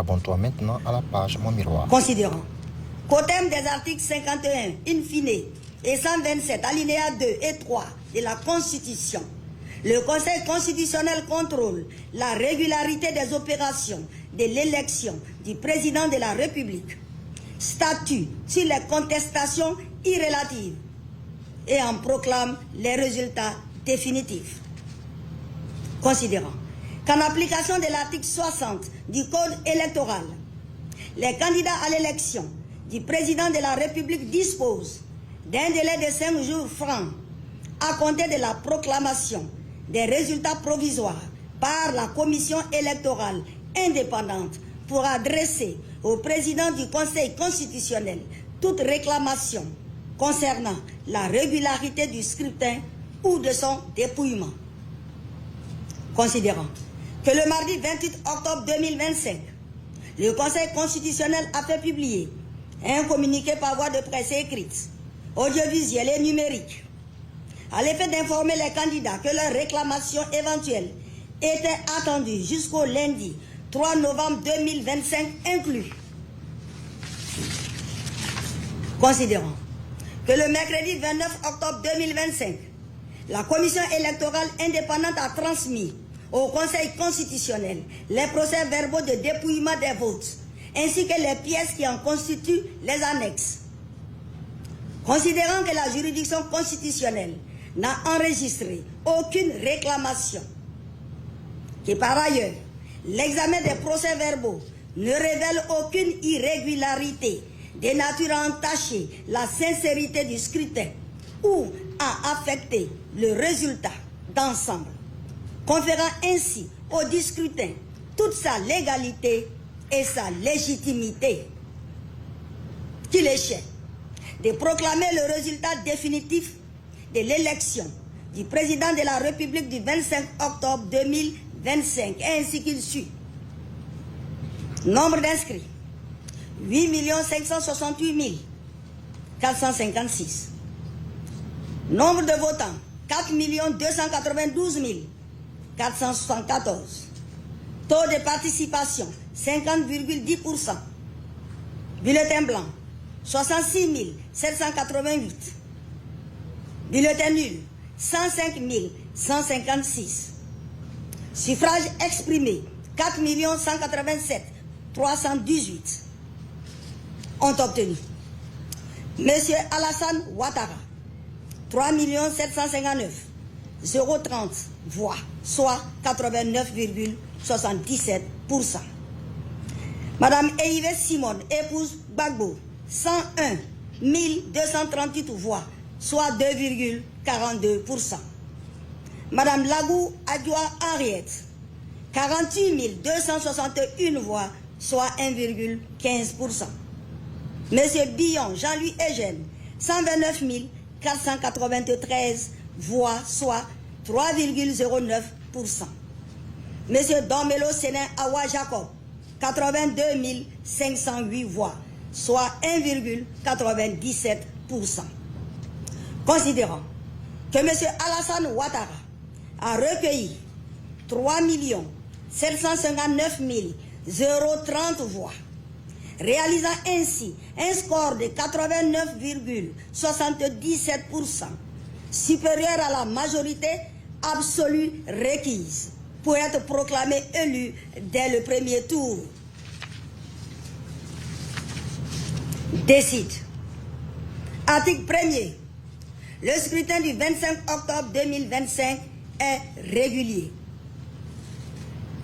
Abonne-toi maintenant à la page Mon Miroir. Considérant qu'au terme des articles 51, in fine, et 127, alinéa 2 et 3 de la Constitution, le Conseil constitutionnel contrôle la régularité des opérations de l'élection du président de la République, statue sur les contestations irrélatives et en proclame les résultats définitifs. Considérant qu'en application de l'article 60 du Code électoral, les candidats à l'élection du président de la République disposent d'un délai de 5 jours francs à compter de la proclamation des résultats provisoires par la commission électorale indépendante pour adresser au président du Conseil constitutionnel toute réclamation concernant la régularité du scrutin ou de son dépouillement. Considérant que le mardi 28 octobre 2025, le Conseil constitutionnel a fait publier un communiqué par voie de presse écrite, audiovisuelle et numérique, à l'effet d'informer les candidats que leurs réclamations éventuelles étaient attendues jusqu'au lundi 3 novembre 2025 inclus. Considérant que le mercredi 29 octobre 2025, la commission électorale indépendante a transmis au Conseil constitutionnel les procès-verbaux de dépouillement des votes, ainsi que les pièces qui en constituent les annexes. Considérant que la juridiction constitutionnelle n'a enregistré aucune réclamation, que par ailleurs, l'examen des procès-verbaux ne révèle aucune irrégularité de nature à entacher la sincérité du scrutin ou à affecter le résultat d'ensemble, conférant ainsi au scrutin toute sa légalité et sa légitimité, qu'il échait de proclamer le résultat définitif de l'élection du président de la République du 25 octobre 2025, ainsi qu'il suit. Nombre d'inscrits, 8 568 456. Nombre de votants, 4 292 474. Taux de participation, 50,10%. Bulletin blanc, 66 788. Bulletin nul, 105 156. Suffrage exprimé, 4 187 318. Ont obtenu Monsieur Alassane Ouattara, 3 759 030 voix, soit 89,77%. Madame Eyves Simone, épouse Gbagbo, 101 238 voix, soit 2,42%. Madame Lagou Adjoa Henriette, 48 261 voix, soit 1,15%. Monsieur Billon Jean-Louis Eugène, 129 493 voix, soit 3,09%. Monsieur Domelo Sénin Awa Jacob, 82 508 voix, soit 1,97%. Considérant que M. Alassane Ouattara a recueilli 3 759 030 voix, réalisant ainsi un score de 89,77%, supérieur à la majorité absolue requise pour être proclamé élu dès le premier tour. Décide. Article 1er. Le scrutin du 25 octobre 2025 est régulier.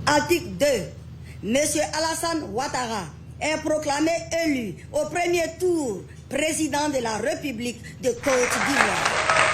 Article 2. Monsieur Alassane Ouattara est proclamé élu au premier tour président de la République de Côte d'Ivoire.